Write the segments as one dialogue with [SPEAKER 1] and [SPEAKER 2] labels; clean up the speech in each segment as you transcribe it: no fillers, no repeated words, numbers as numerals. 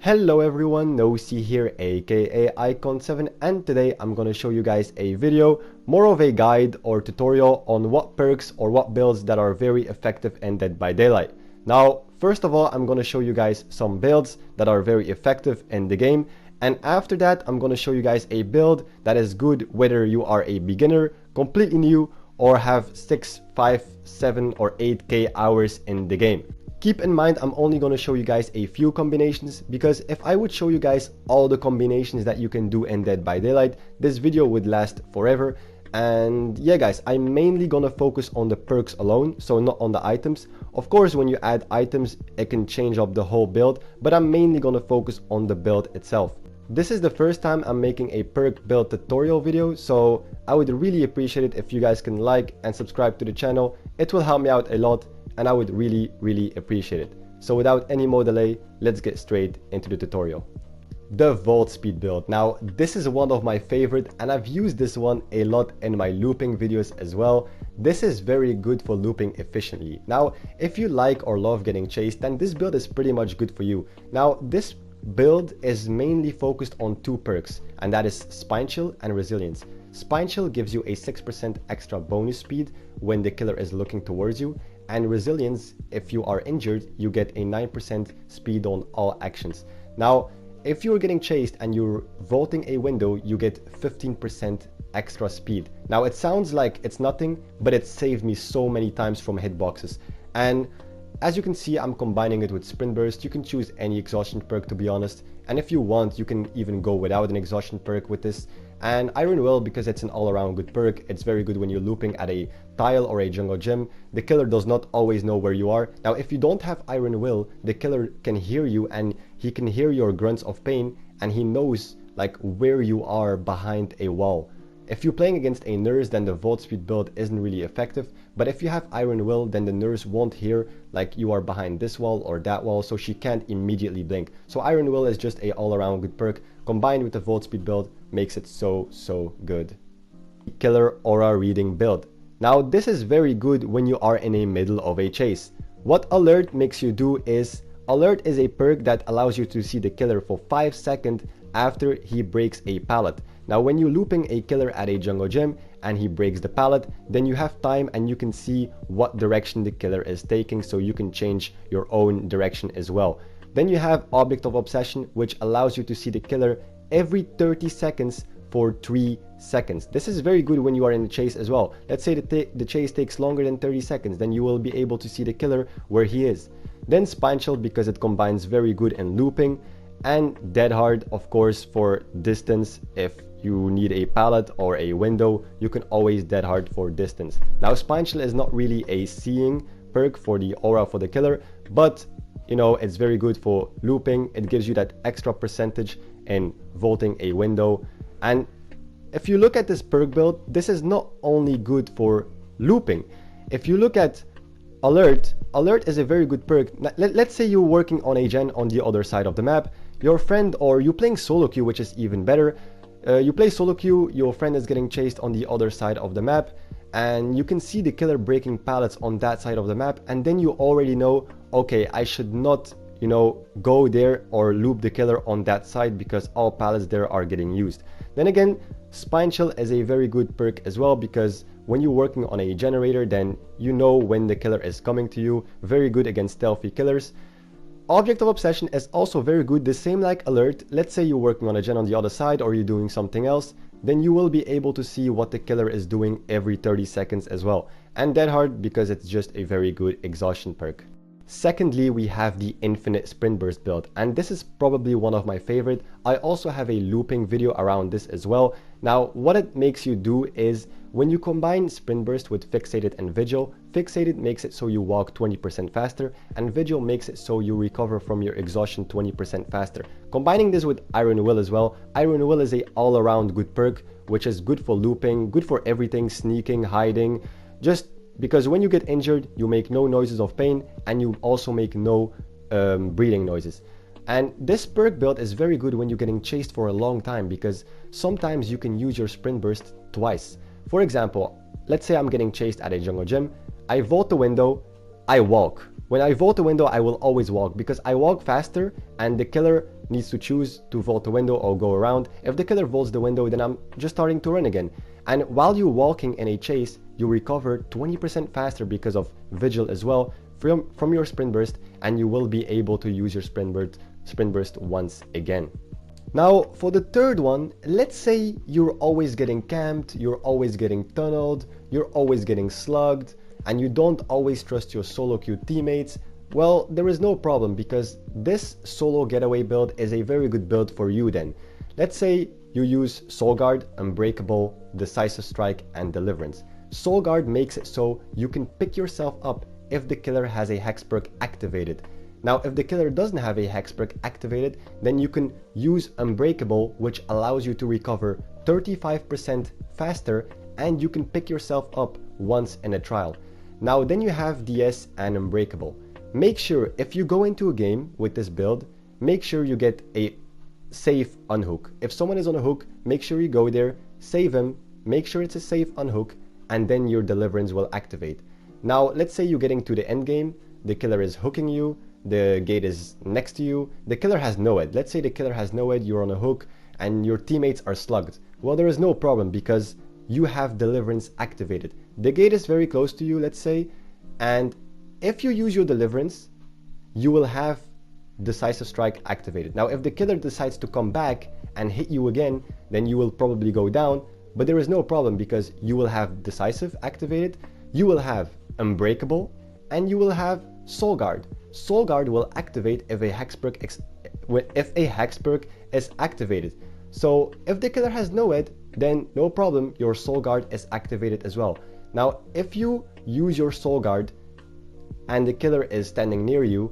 [SPEAKER 1] Hello everyone, Nosy here aka Icon7, and today I'm gonna show you guys a video, more of a guide or tutorial on what perks or what builds that are very effective in Dead by Daylight. Now, first of all, I'm gonna show you guys some builds that are very effective in the game, and after that I'm gonna show you guys a build that is good whether you are a beginner, completely new, or have 6, 5, 7 or 8k hours in the game. Keep in mind, I'm only going to show you guys a few combinations, because if I would show you guys all the combinations that you can do in Dead by Daylight, this video would last forever. And yeah guys, I'm mainly going to focus on the perks alone, so not on the items. Of course, when you add items, it can change up the whole build, but I'm mainly going to focus on the build itself. This is the first time I'm making a perk build tutorial video, so I would really appreciate it if you guys can like and subscribe to the channel. It will help me out a lot, and I would really appreciate it. So without any more delay, let's get straight into the tutorial. The Vault Speed build. Now, this is one of my favorite, and I've used this one a lot in my looping videos as well. This is very good for looping efficiently. Now, if you like or love getting chased, then this build is pretty much good for you. Now, this build is mainly focused on two perks, and that is Spine Chill and Resilience. Spine Chill gives you a 6% extra bonus speed when the killer is looking towards you, and Resilience, if you are injured, you get a 9% speed on all actions. Now, if you're getting chased and you're vaulting a window, you get 15% extra speed. Now, it sounds like it's nothing, but it saved me so many times from hitboxes. And as you can see, I'm combining it with Sprint Burst. You can choose any Exhaustion perk, to be honest. And if you want, you can even go without an Exhaustion perk with this. And Iron Will, because it's an all-around good perk, it's very good when you're looping at a tile or a jungle gym. The killer does not always know where you are. Now, if you don't have Iron Will, the killer can hear you, and he can hear your grunts of pain, and he knows like where you are behind a wall. If you're playing against a nurse, then the Vault Speed build isn't really effective, but if you have Iron Will, then the nurse won't hear like you are behind this wall or that wall, so she can't immediately blink. So Iron Will is just a all-around good perk, combined with the Vault Speed build makes it so good. Killer Aura Reading build. Now, this is very good when you are in the middle of a chase. What Alert makes you do is, Alert is a perk that allows you to see the killer for 5 seconds after he breaks a pallet. Now, when you're looping a killer at a jungle gym and he breaks the pallet, then you have time and you can see what direction the killer is taking, so you can change your own direction as well. Then you have Object of Obsession, which allows you to see the killer every 30 seconds for 3 seconds. This is very good when you are in the chase as well. Let's say the chase takes longer than 30 seconds, then you will be able to see the killer where he is. Then Spine Chill, because it combines very good in looping, and Dead Hard, of course, for distance. If you need a pallet or a window, you can always Dead Hard for distance. Now, Spine Chill is not really a seeing perk for the aura for the killer, but you know, it's very good for looping. It gives you that extra percentage in vaulting a window. And if you look at this perk build, this is not only good for looping. If you look at Alert, Alert is a very good perk. Let's say you're working on a gen on the other side of the map. Your friend, or you playing solo queue, which is even better. You play solo queue, your friend is getting chased on the other side of the map, and you can see the killer breaking pallets on that side of the map, and then you already know, okay, I should not, you know, go there or loop the killer on that side because all pallets there are getting used. Then again, Spine Chill is a very good perk as well, because when you're working on a generator, then you know when the killer is coming to you. Very good against stealthy killers. Object of Obsession is also very good, the same like Alert. Let's say you're working on a gen on the other side, or you're doing something else, then you will be able to see what the killer is doing every 30 seconds as well. And Dead Hard, because it's just a very good Exhaustion perk. Secondly, we have the Infinite Sprint Burst build, and this is probably one of my favorite. I also have a looping video around this as well. Now, what it makes you do is, when you combine Sprint Burst with Fixated and Vigil, Fixated makes it so you walk 20% faster, and Vigil makes it so you recover from your exhaustion 20% faster. Combining this with Iron Will as well, Iron Will is a all-around good perk, which is good for looping, good for everything, sneaking, hiding, just because when you get injured, you make no noises of pain, and you also make no breathing noises. And this perk build is very good when you're getting chased for a long time, because sometimes you can use your Sprint Burst twice. For example, let's say I'm getting chased at a jungle gym, I vault the window, I walk. When I vault the window, I will always walk because I walk faster and the killer needs to choose to vault the window or go around. If the killer vaults the window, then I'm just starting to run again. And while you're walking in a chase, you recover 20% faster because of Vigil as well from your sprint burst, and you will be able to use your sprint burst once again. Now for the third one, let's say you're always getting camped, you're always getting tunneled, you're always getting slugged, and you don't always trust your solo queue teammates. Well, there is no problem, because this solo getaway build is a very good build for you then. Let's say you use Soul Guard, Unbreakable, Decisive Strike, and Deliverance. Soul Guard makes it so you can pick yourself up if the killer has a Hex perk activated. Now, if the killer doesn't have a Hex perk activated, then you can use Unbreakable, which allows you to recover 35% faster, and you can pick yourself up once in a trial. Now, then you have DS and Unbreakable. Make sure, if you go into a game with this build, make sure you get a safe unhook. If someone is on a hook, make sure you go there, save him, make sure it's a safe unhook, and then your Deliverance will activate. Now, let's say you're getting to the end game, the killer is hooking you, the gate is next to you, the killer has no ed. Let's say the killer has no ed, you're on a hook, and your teammates are slugged. Well, there is no problem, because you have Deliverance activated. The gate is very close to you, let's say, and if you use your Deliverance, you will have Decisive Strike activated. Now, if the killer decides to come back and hit you again, then you will probably go down, but there is no problem, because you will have Decisive activated, you will have Unbreakable, and you will have Soul Guard. Soul Guard will activate if a Hex perk is activated. So if the killer has no ed, then no problem, your Soul Guard is activated as well. Now, if you use your Soul Guard and the killer is standing near you,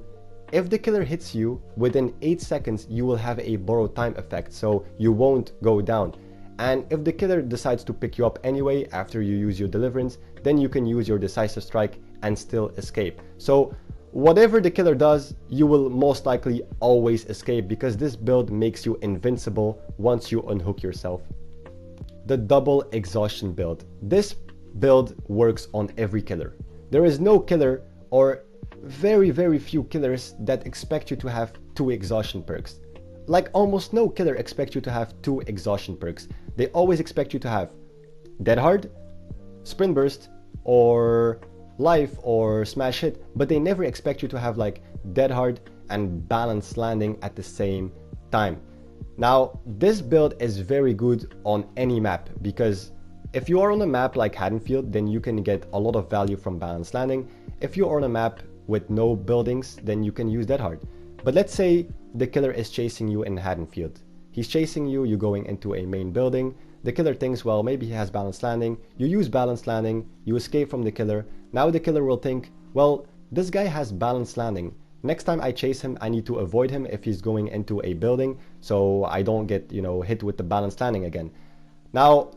[SPEAKER 1] if the killer hits you within 8 seconds, you will have a borrowed time effect, so you won't go down. And if the killer decides to pick you up anyway after you use your Deliverance, then you can use your Decisive Strike and still escape. So whatever the killer does, you will most likely always escape, because this build makes you invincible once you unhook yourself. The double exhaustion build. This build works on every killer. There is no killer, or very few killers, that expect you to have 2 exhaustion perks. Like almost no killer expects you to have 2 exhaustion perks. They always expect you to have Dead Hard, Sprint Burst, or Life, or Smash Hit, but they never expect you to have like Dead Hard and Balanced Landing at the same time. Now, this build is very good on any map, because if you are on a map like Haddonfield, then you can get a lot of value from Balanced Landing. If you are on a map with no buildings, then you can use Dead Hard. But let's say the killer is chasing you in Haddonfield. He's chasing you, you're going into a main building. The killer thinks, well, maybe he has Balanced Landing. You use Balanced Landing, you escape from the killer. Now the killer will think, well, this guy has Balanced Landing. Next time I chase him, I need to avoid him if he's going into a building, so I don't get, hit with the Balanced Landing again. Now,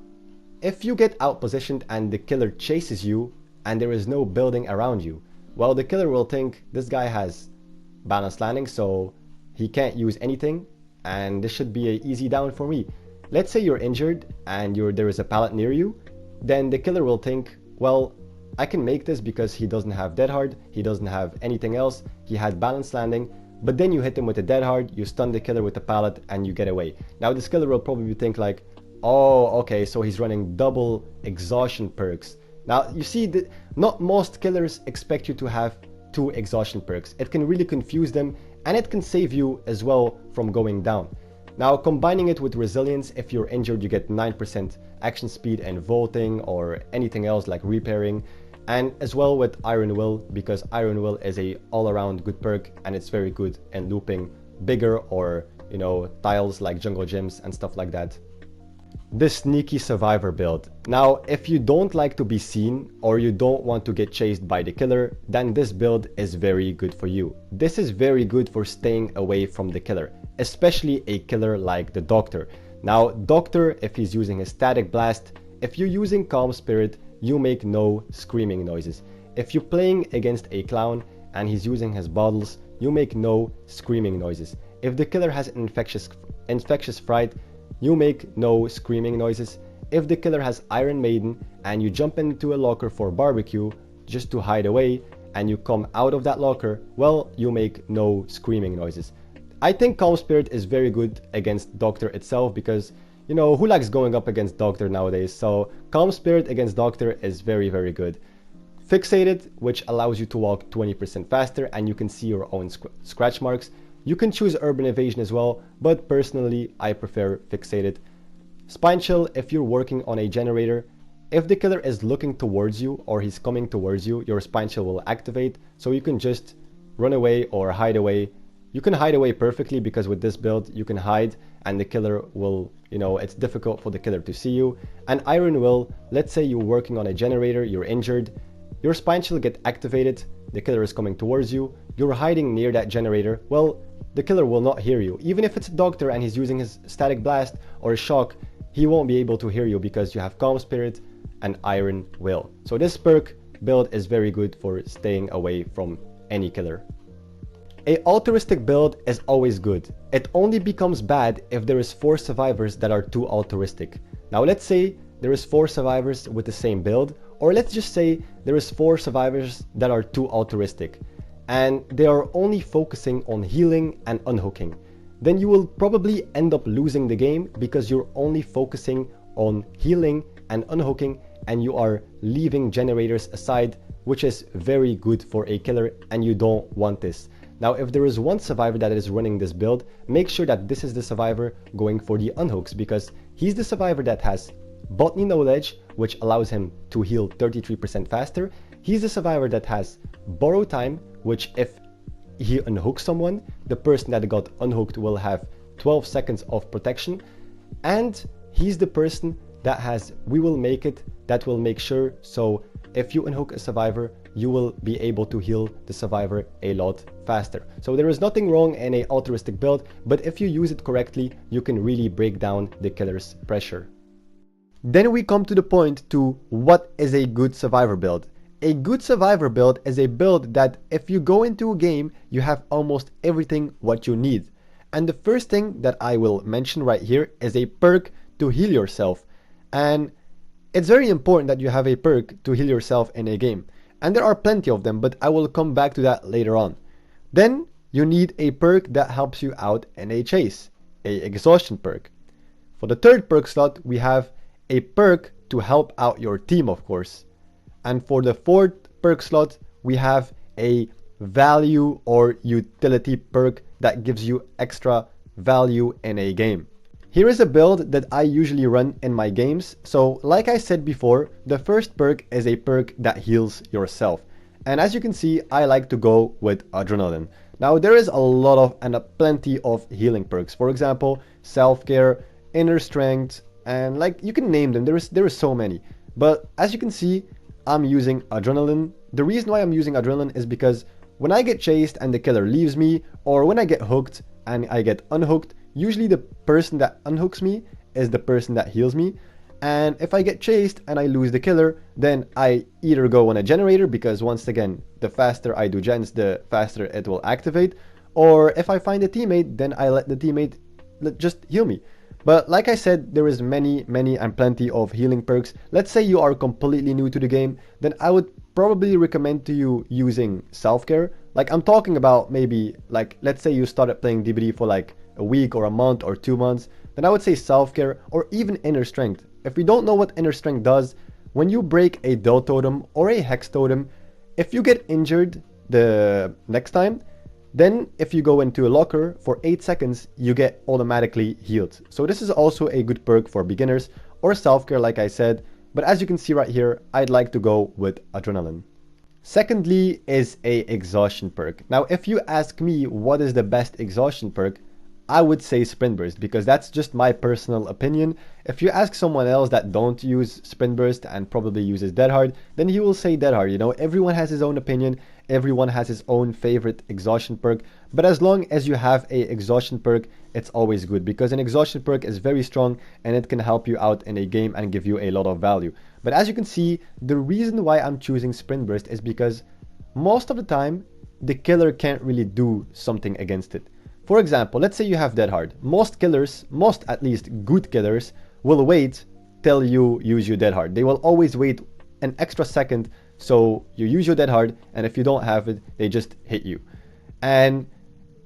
[SPEAKER 1] if you get outpositioned and the killer chases you and there is no building around you, well, the killer will think this guy has Balanced Landing, so he can't use anything, and this should be an easy down for me. Let's say you're injured and there is a pallet near you, then the killer will think, well, I can make this because he doesn't have Dead Hard, he doesn't have anything else, he had Balanced Landing, but then you hit him with a Dead Hard, you stun the killer with the pallet, and you get away. Now this killer will probably think like, oh, okay, so he's running double exhaustion perks. Now you see that not most killers expect you to have 2 exhaustion perks. It can really confuse them, and it can save you as well from going down. Now, combining it with resilience, if you're injured, you get 9% action speed and vaulting, or anything else like repairing, and as well with Iron Will, because Iron Will is a all-around good perk, and it's very good in looping bigger or tiles like jungle gyms and stuff like that. The sneaky survivor build. Now, if you don't like to be seen, or you don't want to get chased by the killer, then this build is very good for you. This is very good for staying away from the killer, especially a killer like the Doctor. Now, Doctor, if he's using a static blast, if you're using Calm Spirit, you make no screaming noises. If you're playing against a clown and he's using his bottles, you make no screaming noises. If the killer has infectious fright, you make no screaming noises. If the killer has Iron Maiden and you jump into a locker for barbecue just to hide away, and you come out of that locker, well, you make no screaming noises. I think Calm Spirit is very good against Doctor itself because, you know, who likes going up against Doctor nowadays? So Calm Spirit against Doctor is very, very good. Fixated, which allows you to walk 20% faster and you can see your own scratch marks. You can choose Urban Evasion as well, but personally I prefer Fixated. Spine Chill, if you're working on a generator, if the killer is looking towards you or he's coming towards you, your Spine Chill will activate, so you can just run away or hide away. You can hide away perfectly because with this build you can hide and the killer will, you know, it's difficult for the killer to see you. And Iron Will, let's say you're working on a generator, you're injured, your Spine Chill get activated, the killer is coming towards you, you're hiding near that generator, well, the killer will not hear you. Even if it's a Doctor and he's using his Static Blast or Shock, he won't be able to hear you because you have Calm Spirit and Iron Will. So this perk build is very good for staying away from any killer. A altruistic build is always good. It only becomes bad if there is 4 survivors that are too altruistic. Now let's say there is 4 survivors with the same build, or let's just say there is 4 survivors that are too altruistic and they are only focusing on healing and unhooking. Then you will probably end up losing the game because you're only focusing on healing and unhooking and you are leaving generators aside, which is very good for a killer and you don't want this. Now if there is one survivor that is running this build, make sure that this is the survivor going for the unhooks because he's the survivor that has Botany Knowledge, which allows him to heal 33% faster. He's the survivor that has Borrow Time, which if he unhooks someone, the person that got unhooked will have 12 seconds of protection. And he's the person that has We Will Make It, that will make sure, so if you unhook a survivor, you will be able to heal the survivor a lot faster. So there is nothing wrong in a altruistic build, but if you use it correctly, you can really break down the killer's pressure. Then we come to the point to what is a good survivor build. A good survivor build is a build that if you go into a game, you have almost everything what you need. And the first thing that I will mention right here is a perk to heal yourself. And it's very important that you have a perk to heal yourself in a game. And there are plenty of them, but I will come back to that later on. Then you need a perk that helps you out in a chase, a exhaustion perk. For the third perk slot, we have a perk to help out your team, of course. And for the fourth perk slot, we have a value or utility perk that gives you extra value in a game. Here is a build that I usually run in my games. So like I said before, the first perk is a perk that heals yourself. And as you can see, I like to go with Adrenaline. Now there is a lot of and plenty of healing perks. For example, Self-Care, Inner Strength, and like you can name them. There is so many. But as you can see, I'm using Adrenaline. The reason why I'm using Adrenaline is because when I get chased and the killer leaves me, or when I get hooked and I get unhooked, usually the person that unhooks me is the person that heals me. And if I get chased and I lose the killer, then I either go on a generator, because once again, the faster I do gens, the faster it will activate. Or if I find a teammate, then I let the teammate just heal me. But like I said, there is many and plenty of healing perks. Let's say you are completely new to the game, then I would probably recommend to you using Self-Care. Like I'm talking about maybe, like let's say you started playing DBD for like a week or a month or 2 months, then I would say Self-Care or even Inner Strength. If you don't know what Inner Strength does, when you break a Dull Totem or a Hex Totem, if you get injured the next time, then if you go into a locker for 8 seconds, you get automatically healed. So this is also a good perk for beginners or Self-Care like I said, but as you can see right here, I'd like to go with Adrenaline. Secondly is a Exhaustion perk. Now if you ask me what is the best Exhaustion perk, I would say Sprint Burst, because that's just my personal opinion. If you ask someone else that don't use Sprint Burst and probably uses Dead Hard, then he will say Dead Hard. You know, everyone has his own opinion, everyone has his own favorite Exhaustion perk, but as long as you have a Exhaustion perk, it's always good, because an Exhaustion perk is very strong and it can help you out in a game and give you a lot of value. But as you can see, the reason why I'm choosing Sprint Burst is because most of the time, the killer can't really do something against it. For example, let's say you have Dead Hard. Most killers, most at least good killers, will wait till you use your Dead Hard. They will always wait an extra second, so you use your Dead Hard, and if you don't have it, they just hit you. And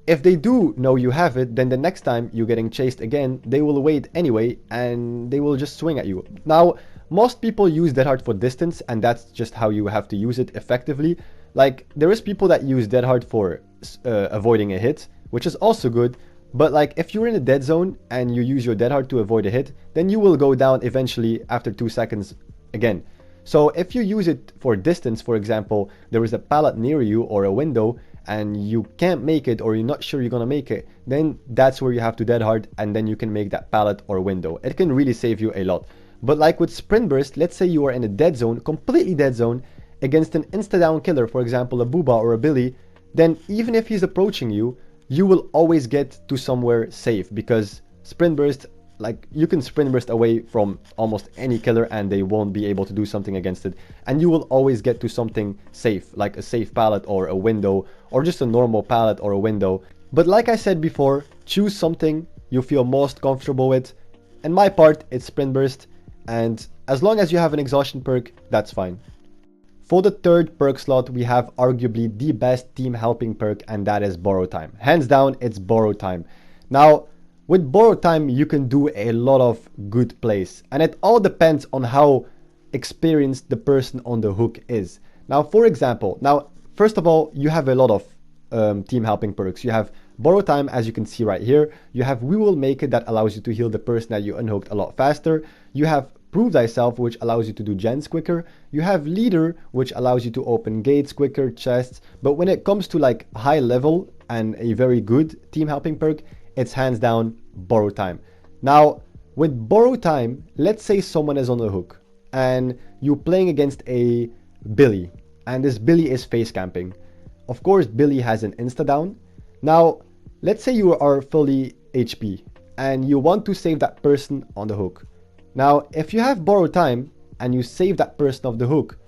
[SPEAKER 1] if they do know you have it, then the next time you're getting chased again, they will wait anyway and they will just swing at you. Now, most people use Dead Hard for distance, and that's just how you have to use it effectively. Like, there is people that use Dead Hard for avoiding a hit, which is also good. But like, if you're in a dead zone and you use your Dead Hard to avoid a hit, then you will go down eventually after 2 seconds again. So if you use it for distance, for example, there is a pallet near you or a window, and you can't make it, or you're not sure you're gonna make it, then that's where you have to Dead Hard, and then you can make that pallet or window. It can really save you a lot. But like with Sprint Burst, let's say you are in a dead zone, completely dead zone, against an insta-down killer, for example a Booba or a Billy, then even if he's approaching you, you will always get to somewhere safe, because Sprint Burst, like, you can Sprint Burst away from almost any killer and they won't be able to do something against it, and you will always get to something safe, like a safe pallet or a window, or just a normal pallet or a window. But like I said before, choose something you feel most comfortable with. In my part, it's Sprint Burst, and as long as you have an exhaustion perk, that's fine. For the third perk slot, we have arguably the best team helping perk, and that is Borrow Time. Hands down, it's Borrow Time. Now, with Borrow Time, you can do a lot of good plays, and it all depends on how experienced the person on the hook is. Now, for example, first of all, you have a lot of team helping perks. You have Borrow Time, as you can see right here. You have We Will Make It, that allows you to heal the person that you unhooked a lot faster. You have Prove Thyself, which allows you to do gens quicker. You have Leader, which allows you to open gates quicker, chests. But when it comes to like high level and a very good team helping perk, it's hands down Borrow Time. Now, with Borrow Time, let's say someone is on the hook and you're playing against a Billy, and this Billy is face camping. Of course, Billy has an insta down. Now, let's say you are fully HP and you want to save that person on the hook. Now, if you have Borrow Time and you save that person off the hook,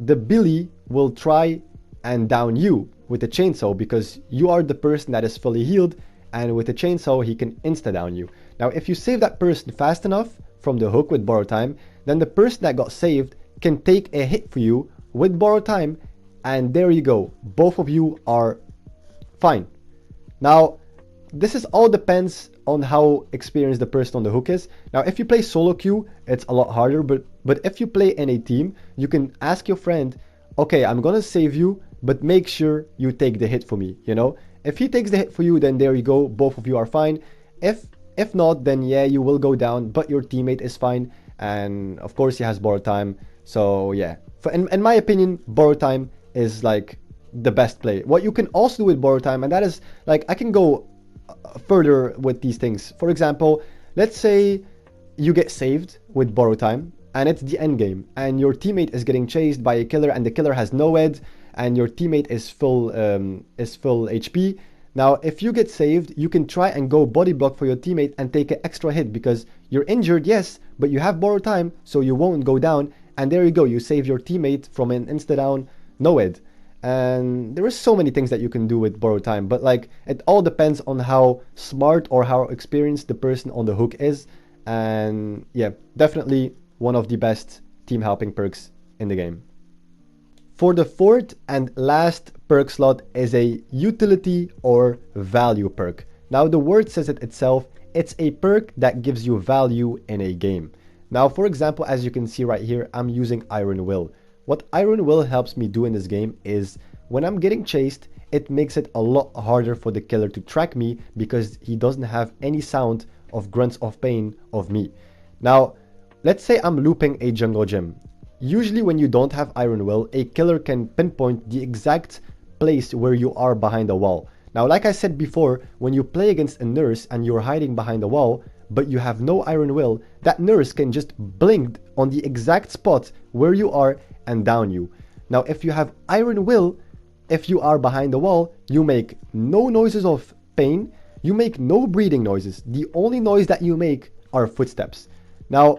[SPEAKER 1] the Billy will try and down you with a chainsaw, because you are the person that is fully healed, and with a chainsaw he can insta down you. Now, if you save that person fast enough from the hook with Borrow Time, then the person that got saved can take a hit for you with Borrow Time, and there you go, both of you are fine. Now, this is all depends on how experienced the person on the hook is. Now, if you play solo queue, it's a lot harder, but if you play in a team, you can ask your friend, okay, I'm gonna save you, but make sure you take the hit for me, you know? If he takes the hit for you, then there you go, both of you are fine. If not, then yeah, you will go down, but your teammate is fine, and of course he has Borrow Time. So yeah, in my opinion, Borrow Time is like the best play. What you can also do with Borrow Time, and that is, like, I can go further with these things. For example, let's say you get saved with Borrow Time and it's the end game, and your teammate is getting chased by a killer, and the killer has no ed, and your teammate is full HP. Now, if you get saved, you can try and go body block for your teammate and take an extra hit, because you're injured, yes, but you have Borrow Time, so you won't go down, and there you go, you save your teammate from an insta down, no ed. And there is so many things that you can do with Borrow Time, but like, it all depends on how smart or how experienced the person on the hook is. And yeah, definitely one of the best team helping perks in the game. For the fourth and last perk slot is a utility or value perk. Now, the word says it itself, it's a perk that gives you value in a game. Now, for example, as you can see right here, I'm using Iron Will. What Iron Will helps me do in this game is, when I'm getting chased, it makes it a lot harder for the killer to track me, because he doesn't have any sound of grunts of pain of me. Now, let's say I'm looping a jungle gym. Usually when you don't have Iron Will, a killer can pinpoint the exact place where you are behind a wall. Now, like I said before, when you play against a nurse and you're hiding behind a wall, but you have no Iron Will, that nurse can just blink on the exact spot where you are and down you. Now, if you have Iron Will, if you are behind the wall, you make no noises of pain, you make no breathing noises. The only noise that you make are footsteps. Now,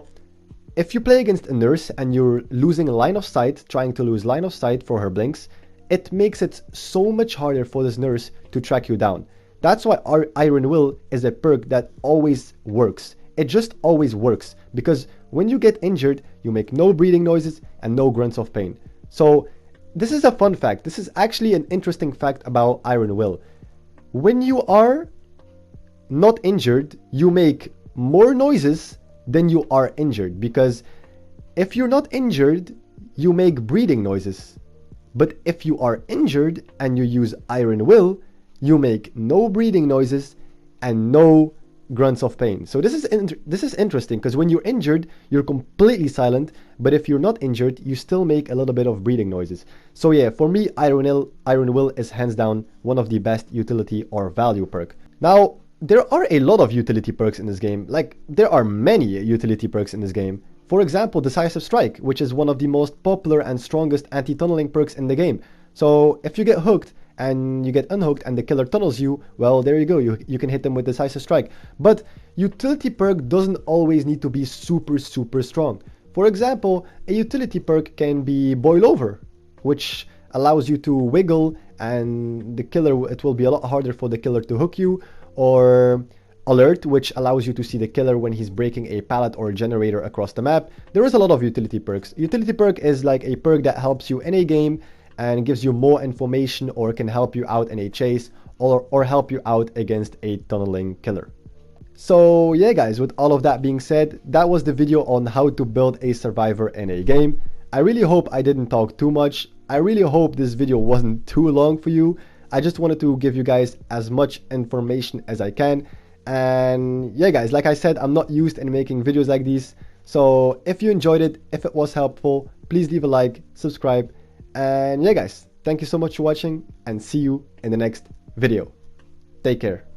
[SPEAKER 1] if you play against a nurse and you're losing line of sight, trying to lose line of sight for her blinks, it makes it so much harder for this nurse to track you down. That's why our Iron Will is a perk that always works. It just always works, because when you get injured, you make no breathing noises and no grunts of pain. So this is a fun fact. This is actually an interesting fact about Iron Will. when you are not injured, you make more noises than you are injured, because if you're not injured, you make breathing noises. But if you are injured and you use Iron Will, you make no breathing noises and no grunts of pain. So this is interesting, because when you're injured, you're completely silent, but if you're not injured, you still make a little bit of breathing noises. So yeah, for me, Iron Will is hands down one of the best utility or value perk. Now, there are a lot of utility perks in this game. Like, there are many utility perks in this game. For example, Decisive Strike, which is one of the most popular and strongest anti-tunneling perks in the game. So if you get hooked and you get unhooked and the killer tunnels you, well, there you go, you can hit them with Decisive Strike. But utility perk doesn't always need to be super strong. For example, a utility perk can be Boil Over, which allows you to wiggle, and the killer, it will be a lot harder for the killer to hook you. Or Alert, which allows you to see the killer when he's breaking a pallet or a generator across the map. There is a lot of utility perks. Utility perk is like a perk that helps you in a game and gives you more information, or can help you out in a chase, or help you out against a tunneling killer. So yeah guys, with all of that being said, that was the video on how to build a survivor in a game. I really hope I didn't talk too much. I really hope this video wasn't too long for you. I just wanted to give you guys as much information as I can. And yeah guys, like I said, I'm not used in making videos like these. So if you enjoyed it, if it was helpful, please leave a like, subscribe. And yeah guys, thank you so much for watching, and see you in the next video. Take care.